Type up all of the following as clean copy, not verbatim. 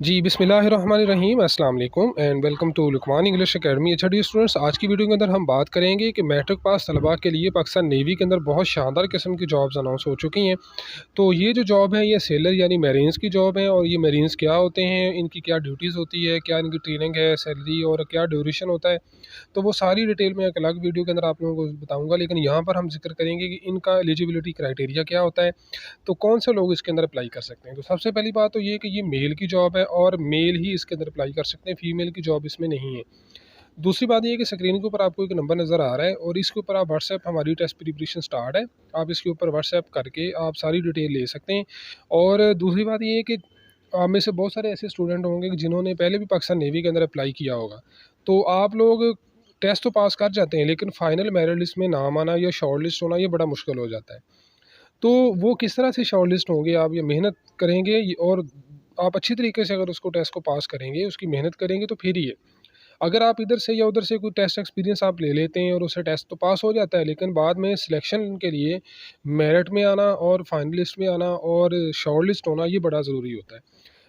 जी बिस्मिल्लाहिर्रहमानिर्रहीम अस्सलाम वालेकुम and welcome to Luqman English academy. अच्छा डी स्टूडेंट्स, आज की वीडियो के अंदर हम बात करेंगे कि मैट्रिक पास तलबा के लिए पाकिस्तान नेवी के अंदर बहुत शानदार किस्म की जॉब्स अनाउंस हो चुकी हैं। तो ये जो जॉब है ये सेलर यानी मेरीन्स की जॉब है। और ये मेरीन्स क्या होते हैं, इनकी क्या ड्यूटीज़ होती है, क्या इनकी ट्रेनिंग है, सैलरी और क्या ड्यूरेशन होता है, तो वो सारी डिटेल में एक अलग वीडियो के अंदर आप लोगों को बताऊँगा। लेकिन यहाँ पर हम जिक्र करेंगे कि इनका एलिजिबिलिटी क्राइटेरिया क्या होता है, तो कौन से लोग इसके अंदर अप्लाई कर सकते हैं। तो सबसे पहली बात तो ये कि ये मेल की जॉब है और मेल ही इसके अंदर अप्लाई कर सकते हैं, फीमेल की जॉब इसमें नहीं है। दूसरी बात ये है कि स्क्रीन के ऊपर आपको एक नंबर नज़र आ रहा है और इसके ऊपर आप व्हाट्सएप, हमारी टेस्ट प्रिपरेशन स्टार्ट है, आप इसके ऊपर व्हाट्सएप करके आप सारी डिटेल ले सकते हैं। और दूसरी बात ये है कि आप में से बहुत सारे ऐसे स्टूडेंट होंगे कि जिन्होंने पहले भी पाकिस्तान नेवी के अंदर अप्लाई किया होगा। तो आप लोग टेस्ट तो पास कर जाते हैं, लेकिन फाइनल मेरिट लिस्ट में नाम आना या शॉर्ट लिस्ट होना ये बड़ा मुश्किल हो जाता है। तो वो किस तरह से शॉर्टलिस्ट होंगे, आप ये मेहनत करेंगे और आप अच्छी तरीके से अगर उसको टेस्ट को पास करेंगे, उसकी मेहनत करेंगे तो फिर ही है। अगर आप इधर से या उधर से कोई टेस्ट एक्सपीरियंस आप ले लेते हैं और उससे टेस्ट तो पास हो जाता है, लेकिन बाद में सिलेक्शन के लिए मेरिट में आना और फाइनलिस्ट में आना और शॉर्ट लिस्ट होना ये बड़ा ज़रूरी होता है।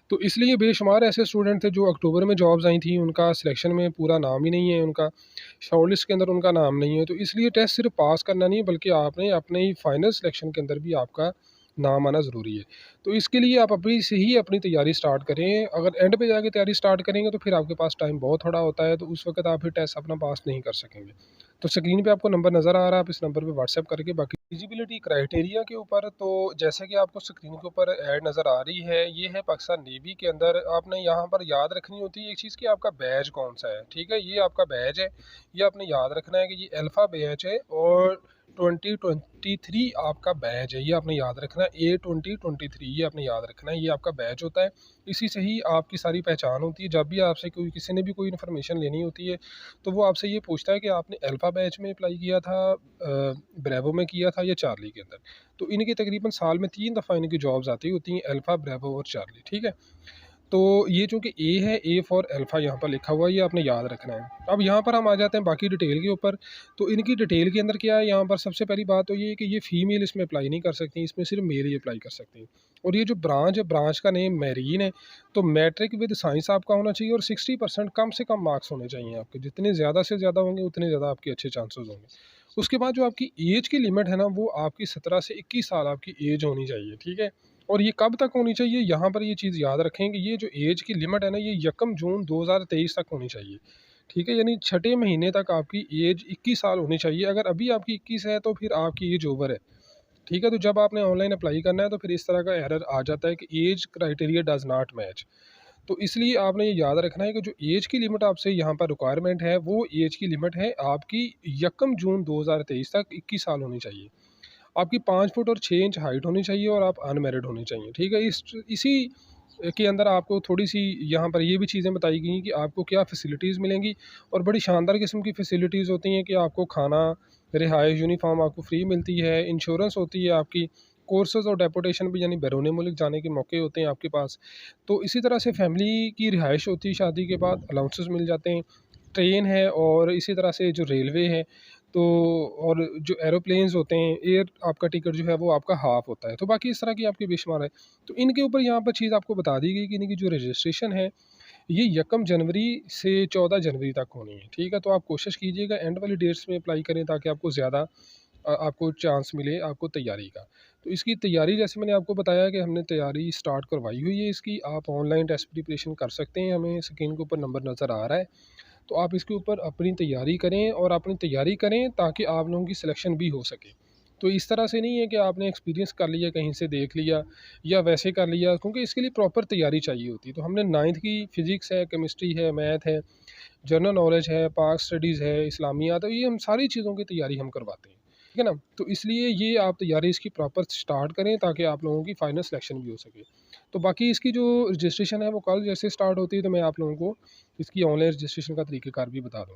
तो इसलिए बेशुमार ऐसे स्टूडेंट थे जो अक्टूबर में जॉब्स आई थी, उनका सिलेक्शन में पूरा नाम ही नहीं है, उनका शॉर्ट लिस्ट के अंदर उनका नाम नहीं है। तो इसलिए टेस्ट सिर्फ पास करना नहीं है, बल्कि आपने अपने ही फाइनल सिलेक्शन के अंदर भी आपका नाम आना ज़रूरी है। तो इसके लिए आप अभी से ही अपनी तैयारी स्टार्ट करें। अगर एंड पे जाके तैयारी स्टार्ट करेंगे तो फिर आपके पास टाइम बहुत थोड़ा होता है, तो उस वक्त आप फिर टेस्ट अपना पास नहीं कर सकेंगे। तो स्क्रीन पे आपको नंबर नज़र आ रहा है, आप इस नंबर पे व्हाट्सएप करके बाकी एलिजिबिलिटी क्राइटेरिया के ऊपर, तो जैसे कि आपको स्क्रीन के ऊपर ऐड नज़र आ रही है, ये है पाकिस्तान नेवी के अंदर। आपने यहाँ पर याद रखनी होती है एक चीज़ कि आपका बैच कौन सा है। ठीक है, ये आपका बैच है, ये आपने याद रखना है कि ये अल्फ़ा बैच है और 2023 आपका बैच है, ये आपने याद रखना है। A2023 ये आपने याद रखना है, ये आपका बैच होता है। इसी से ही आपकी सारी पहचान होती है। जब भी आपसे कोई किसी ने भी कोई इन्फॉर्मेशन लेनी होती है, तो वो आपसे ये पूछता है कि आपने अल्फ़ा बैच में अप्लाई किया था, ब्रेवो में किया था या चार्ली के अंदर। तो इनकी तकरीबन साल में 3 दफ़ा इनकी जॉब्स आती होती हैं, अल्फ़ा, ब्रेवो और चार्ली। ठीक है, तो ये चूँकि ए है, ए फॉर अल्फ़ा यहाँ पर लिखा हुआ है, ये आपने याद रखना है। अब यहाँ पर हम आ जाते हैं बाकी डिटेल के ऊपर। तो इनकी डिटेल के अंदर क्या है, यहाँ पर सबसे पहली बात तो ये है कि ये फ़ीमेल इसमें अप्लाई नहीं कर सकती, इसमें सिर्फ मेल ही अप्लाई कर सकते हैं। और ये जो ब्रांच है, ब्रांच का नेम मैरीन है। तो मैट्रिक विद साइंस आपका होना चाहिए और 60% कम से कम मार्क्स होने चाहिए आपके। जितने ज़्यादा से ज़्यादा होंगे उतने ज़्यादा आपके अच्छे चांसेस होंगे। उसके बाद जो आपकी एज की लिमिट है ना, वो आपकी 17 से 21 साल आपकी एज होनी चाहिए। ठीक है, और ये कब तक होनी चाहिए, यहाँ पर ये चीज़ याद रखें कि ये जो एज की लिमिट है ना, ये 1 जून 2023 तक होनी चाहिए। ठीक है, यानी छठे महीने तक आपकी एज 21 साल होनी चाहिए। अगर अभी आपकी 21 है तो फिर आपकी एज ओवर है। ठीक है, तो जब आपने ऑनलाइन अप्लाई करना है तो फिर इस तरह का एरर आ जाता है कि age criteria does not match. तो इसलिए आपने ये याद रखना है कि जो एज की लिमिट आपसे यहाँ पर रिक्वायरमेंट है, वो एज की लिमिट है आपकी 1 जून 2023 तक 21 साल होनी चाहिए। आपकी 5 फुट और 6 इंच हाइट होनी चाहिए और आप अनमैरिड होने चाहिए। ठीक है, इसी के अंदर आपको थोड़ी-सी यहाँ पर ये भी चीज़ें बताई गई हैं कि आपको क्या फ़ैसिलिटीज़ मिलेंगी। और बड़ी शानदार किस्म की फ़ैसिलिटीज़ होती हैं कि आपको खाना, रिहाइश, यूनिफ़ॉर्म आपको फ्री मिलती है, इंश्योरेंस होती है आपकी, कोर्सेज़ और डेपुटेशन भी यानी बैरून मुल्क जाने के मौके होते हैं आपके पास। तो इसी तरह से फ़ैमिली की रिहाइश होती है, शादी के बाद अलाउंसेस मिल जाते हैं, ट्रेन है और इसी तरह से जो रेलवे है, तो और जो एरोप्लेन्स होते हैं, एयर आपका टिकट जो है वो आपका हाफ़ होता है। तो बाकी इस तरह की आपकी बेशुमार है। तो इनके ऊपर यहाँ पर चीज़ आपको बता दी गई कि इनकी जो रजिस्ट्रेशन है, ये 1 जनवरी से 14 जनवरी तक होनी है। ठीक है, तो आप कोशिश कीजिएगा एंड वाली डेट्स में अप्लाई करें ताकि आपको ज़्यादा आपको चांस मिले आपको तैयारी का। तो इसकी तैयारी जैसे मैंने आपको बताया कि हमने तैयारी स्टार्ट करवाई हुई है इसकी, आप ऑनलाइन टेस्ट प्रिपरेशन कर सकते हैं, हमें स्क्रीन के ऊपर नंबर नज़र आ रहा है। तो आप इसके ऊपर अपनी तैयारी करें और अपनी तैयारी करें ताकि आप लोगों की सिलेक्शन भी हो सके। तो इस तरह से नहीं है कि आपने एक्सपीरियंस कर लिया, कहीं से देख लिया या वैसे कर लिया, क्योंकि इसके लिए प्रॉपर तैयारी चाहिए होती है। तो हमने 9th की फ़िज़िक्स है, केमिस्ट्री है, मैथ है, जनरल नॉलेज है, पाक स्टडीज़ है, इस्लामियात, तो ये हम सारी चीज़ों की तैयारी हम करवाते हैं। ठीक है ना? तो इसलिए ये आप तैयारी इसकी प्रॉपर स्टार्ट करें ताकि आप लोगों की फाइनल सिलेक्शन भी हो सके। तो बाकी इसकी जो रजिस्ट्रेशन है वो कल जैसे स्टार्ट होती है, तो मैं आप लोगों को इसकी ऑनलाइन रजिस्ट्रेशन का तरीक़ेकार भी बता दूँगा।